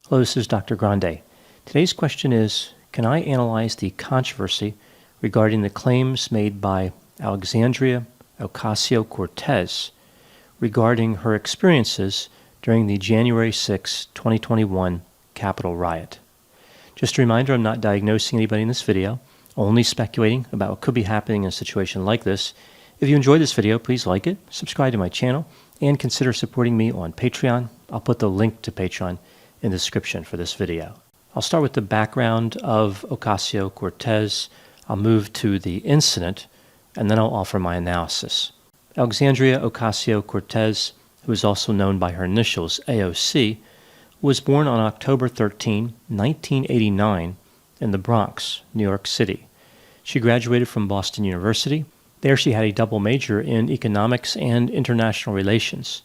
Hello, this is Dr. Grande. Today's question is, can I analyze the controversy regarding the claims made by Alexandria Ocasio-Cortez regarding her experiences during the January 6, 2021 Capitol riot? Just a reminder, I'm not diagnosing anybody in this video, only speculating about what could be happening in a situation like this. If you enjoyed this video, please like it, subscribe to my channel, and consider supporting me on Patreon. I'll put the link to Patreon in the description for this video. I'll start with the background of Ocasio-Cortez. I'll move to the incident, and then I'll offer my analysis. Alexandria Ocasio-Cortez, who is also known by her initials AOC, was born on October 13, 1989, in the Bronx, New York City. She graduated from Boston University. There she had a double major in economics and international relations.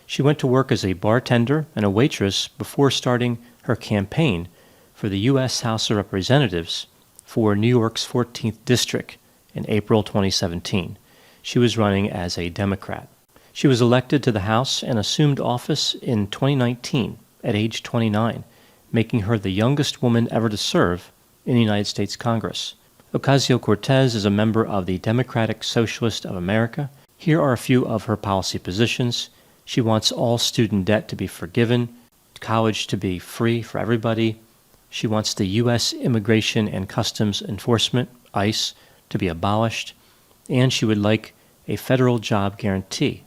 She went to work as a bartender and a waitress before starting her campaign for the U.S. House of Representatives for New York's 14th District in April 2017. She was running as a Democrat. She was elected to the House and assumed office in 2019 at age 29, making her the youngest woman ever to serve in the United States Congress. Ocasio-Cortez is a member of the Democratic Socialists of America. Here are a few of her policy positions. She wants all student debt to be forgiven, college to be free for everybody. She wants the U.S. Immigration and Customs Enforcement, ICE, to be abolished, and she would like a federal job guarantee.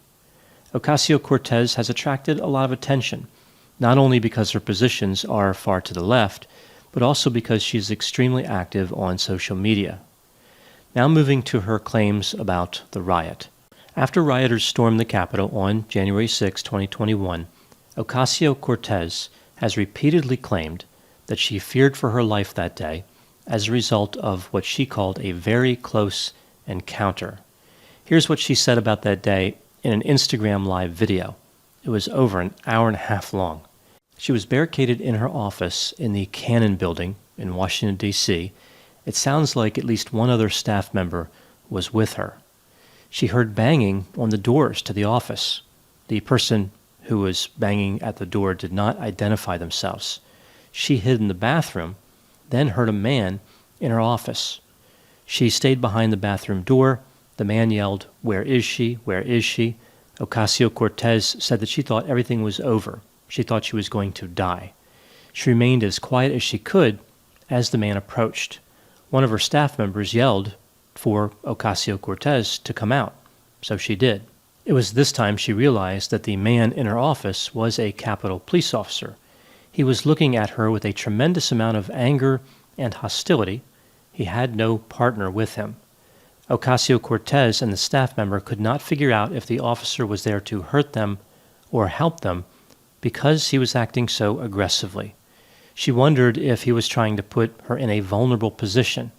Ocasio-Cortez has attracted a lot of attention, not only because her positions are far to the left, but also because she is extremely active on social media. Now moving to her claims about the riot. After rioters stormed the Capitol on January 6, 2021, Ocasio-Cortez has repeatedly claimed that she feared for her life that day as a result of what she called a very close encounter. Here's what she said about that day in an Instagram Live video. It was over an hour and a half long. She was barricaded in her office in the Cannon Building in Washington, D.C. It sounds like at least one other staff member was with her. She heard banging on the doors to the office. The person who was banging at the door did not identify themselves. She hid in the bathroom, then heard a man in her office. She stayed behind the bathroom door. The man yelled, "Where is she? Where is she?" Ocasio-Cortez said that she thought everything was over. She thought she was going to die. She remained as quiet as she could as the man approached. One of her staff members yelled for Ocasio-Cortez to come out, so she did. It was this time she realized that the man in her office was a Capitol police officer. He was looking at her with a tremendous amount of anger and hostility. He had no partner with him. Ocasio-Cortez and the staff member could not figure out if the officer was there to hurt them or help them because he was acting so aggressively. She wondered if he was trying to put her in a vulnerable position.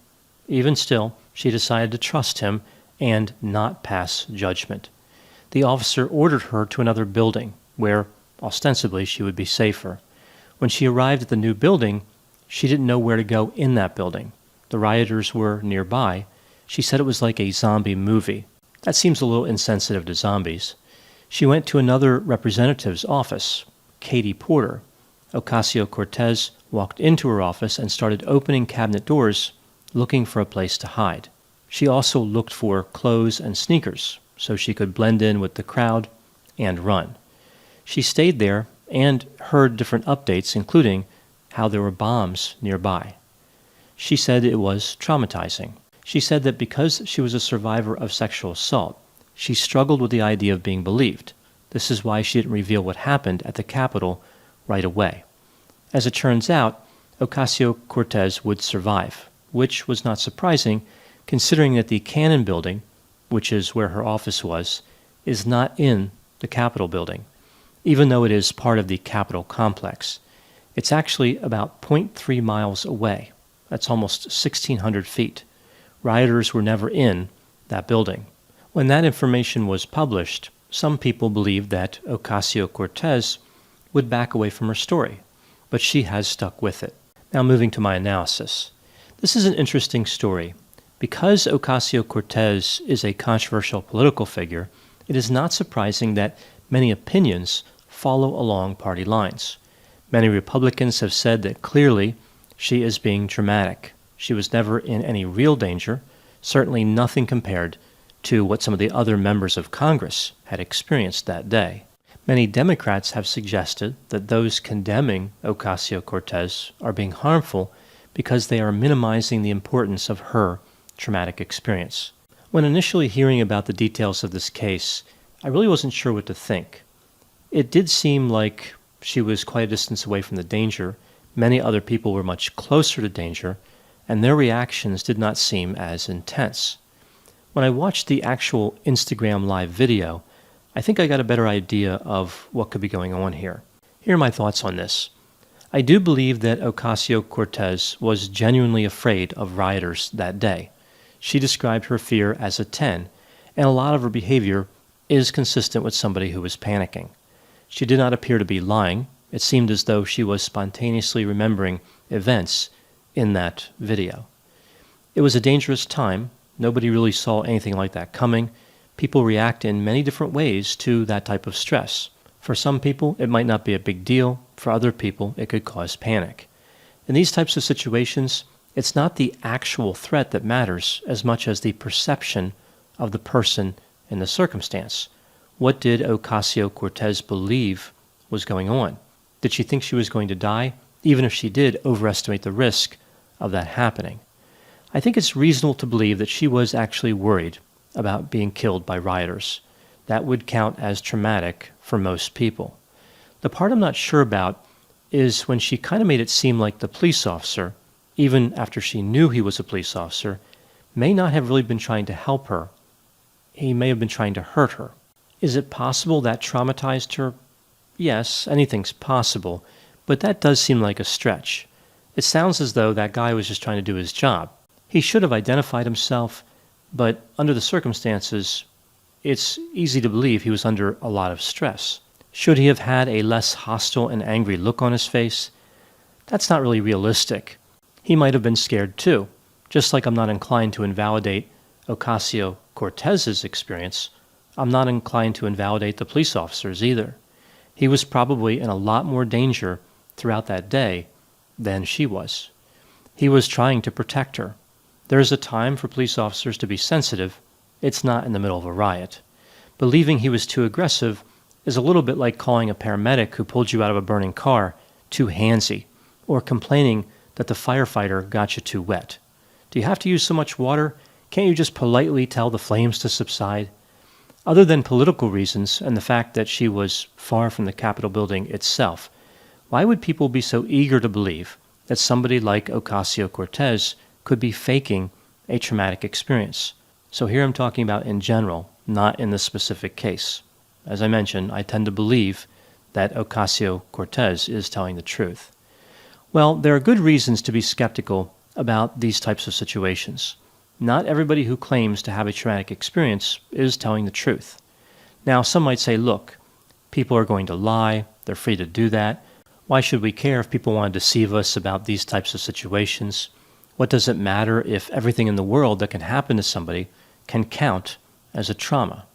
Even still, she decided to trust him and not pass judgment. The officer ordered her to another building where, ostensibly, she would be safer. When she arrived at the new building, she didn't know where to go in that building. The rioters were nearby. She said it was like a zombie movie. That seems a little insensitive to zombies. She went to another representative's office, Katie Porter. Ocasio-Cortez walked into her office and started opening cabinet doors, looking for a place to hide. She also looked for clothes and sneakers so she could blend in with the crowd and run. She stayed there and heard different updates, including how there were bombs nearby. She said it was traumatizing. She said that because she was a survivor of sexual assault, she struggled with the idea of being believed. This is why she didn't reveal what happened at the Capitol right away. As it turns out, Ocasio-Cortez would survive, which was not surprising considering that the Cannon Building, which is where her office was, is not in the Capitol building, even though it is part of the Capitol complex. It's actually about 0.3 miles away. That's almost 1,600 feet. Rioters were never in that building. When that information was published, some people believed that Ocasio-Cortez would back away from her story, but she has stuck with it. Now moving to my analysis. This is an interesting story. Because Ocasio-Cortez is a controversial political figure, it is not surprising that many opinions follow along party lines. Many Republicans have said that clearly she is being dramatic. She was never in any real danger, certainly nothing compared to what some of the other members of Congress had experienced that day. Many Democrats have suggested that those condemning Ocasio-Cortez are being harmful because they are minimizing the importance of her traumatic experience. When initially hearing about the details of this case, I really wasn't sure what to think. It did seem like she was quite a distance away from the danger. Many other people were much closer to danger, and their reactions did not seem as intense. When I watched the actual Instagram live video, I think I got a better idea of what could be going on here. Here are my thoughts on this. I do believe that Ocasio-Cortez was genuinely afraid of rioters that day. She described her fear as a 10, and a lot of her behavior is consistent with somebody who was panicking. She did not appear to be lying. It seemed as though she was spontaneously remembering events in that video. It was a dangerous time. Nobody really saw anything like that coming. People react in many different ways to that type of stress. For some people, it might not be a big deal. For other people, it could cause panic. In these types of situations, it's not the actual threat that matters as much as the perception of the person in the circumstance. What did Ocasio-Cortez believe was going on? Did she think she was going to die, even if she did overestimate the risk of that happening? I think it's reasonable to believe that she was actually worried about being killed by rioters. That would count as traumatic for most people. The part I'm not sure about is when she kind of made it seem like the police officer, even after she knew he was a police officer, may not have really been trying to help her. He may have been trying to hurt her. Is it possible that traumatized her? Yes, anything's possible, but that does seem like a stretch. It sounds as though that guy was just trying to do his job. He should have identified himself, but under the circumstances, it's easy to believe he was under a lot of stress. Should he have had a less hostile and angry look on his face? That's not really realistic. He might have been scared too, just like I'm not inclined to invalidate Ocasio-Cortez's experience. I'm not inclined to invalidate the police officers either. He was probably in a lot more danger throughout that day than she was. He was trying to protect her. There's a time for police officers to be sensitive. It's not in the middle of a riot. Believing he was too aggressive is a little bit like calling a paramedic who pulled you out of a burning car too handsy, or complaining that the firefighter got you too wet. Do you have to use so much water? Can't you just politely tell the flames to subside? Other than political reasons and the fact that she was far from the Capitol building itself, why would people be so eager to believe that somebody like Ocasio-Cortez could be faking a traumatic experience? So here I'm talking about in general, not in this specific case. As I mentioned, I tend to believe that Ocasio-Cortez is telling the truth. Well, there are good reasons to be skeptical about these types of situations. Not everybody who claims to have a traumatic experience is telling the truth. Now, some might say, look, people are going to lie. They're free to do that. Why should we care if people want to deceive us about these types of situations? What does it matter if everything in the world that can happen to somebody can count as a trauma?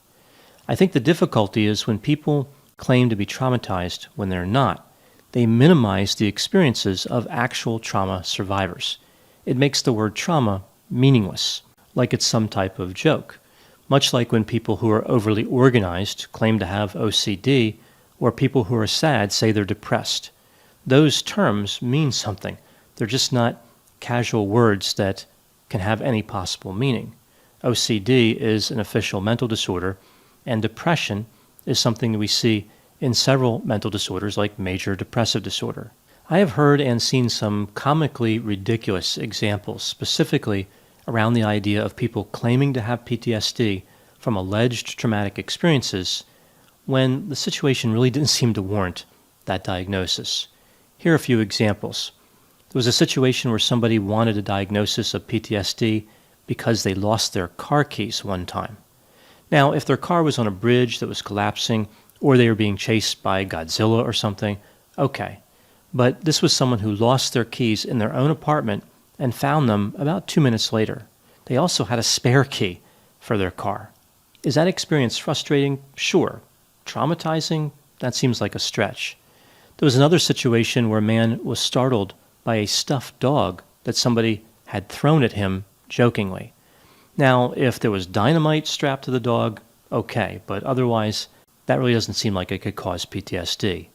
I think the difficulty is when people claim to be traumatized when they're not. They minimize the experiences of actual trauma survivors. It makes the word trauma meaningless, like it's some type of joke. Much like when people who are overly organized claim to have OCD, or people who are sad say they're depressed. Those terms mean something. They're just not casual words that can have any possible meaning. OCD is an official mental disorder, and depression is something that we see in several mental disorders like major depressive disorder. I have heard and seen some comically ridiculous examples, specifically around the idea of people claiming to have PTSD from alleged traumatic experiences when the situation really didn't seem to warrant that diagnosis. Here are a few examples. There was a situation where somebody wanted a diagnosis of PTSD because they lost their car keys one time. Now, if their car was on a bridge that was collapsing or they were being chased by Godzilla or something, okay. But this was someone who lost their keys in their own apartment and found them about 2 minutes later. They also had a spare key for their car. Is that experience frustrating? Sure. Traumatizing? That seems like a stretch. There was another situation where a man was startled by a stuffed dog that somebody had thrown at him jokingly. Now, if there was dynamite strapped to the dog, okay, but otherwise, that really doesn't seem like it could cause PTSD.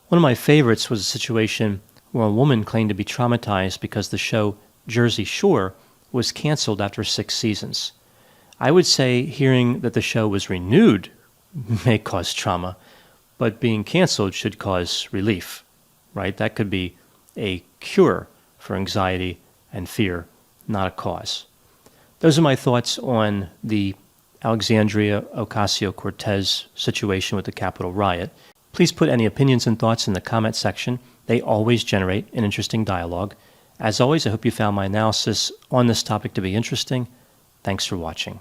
One of my favorites was a situation where a woman claimed to be traumatized because the show Jersey Shore was canceled after 6 seasons. I would say hearing that the show was renewed may cause trauma, but being canceled should cause relief, right? That could be a cure for anxiety and fear, not a cause. Those are my thoughts on the Alexandria Ocasio-Cortez situation with the Capitol riot. Please put any opinions and thoughts in the comment section. They always generate an interesting dialogue. As always, I hope you found my analysis on this topic to be interesting. Thanks for watching.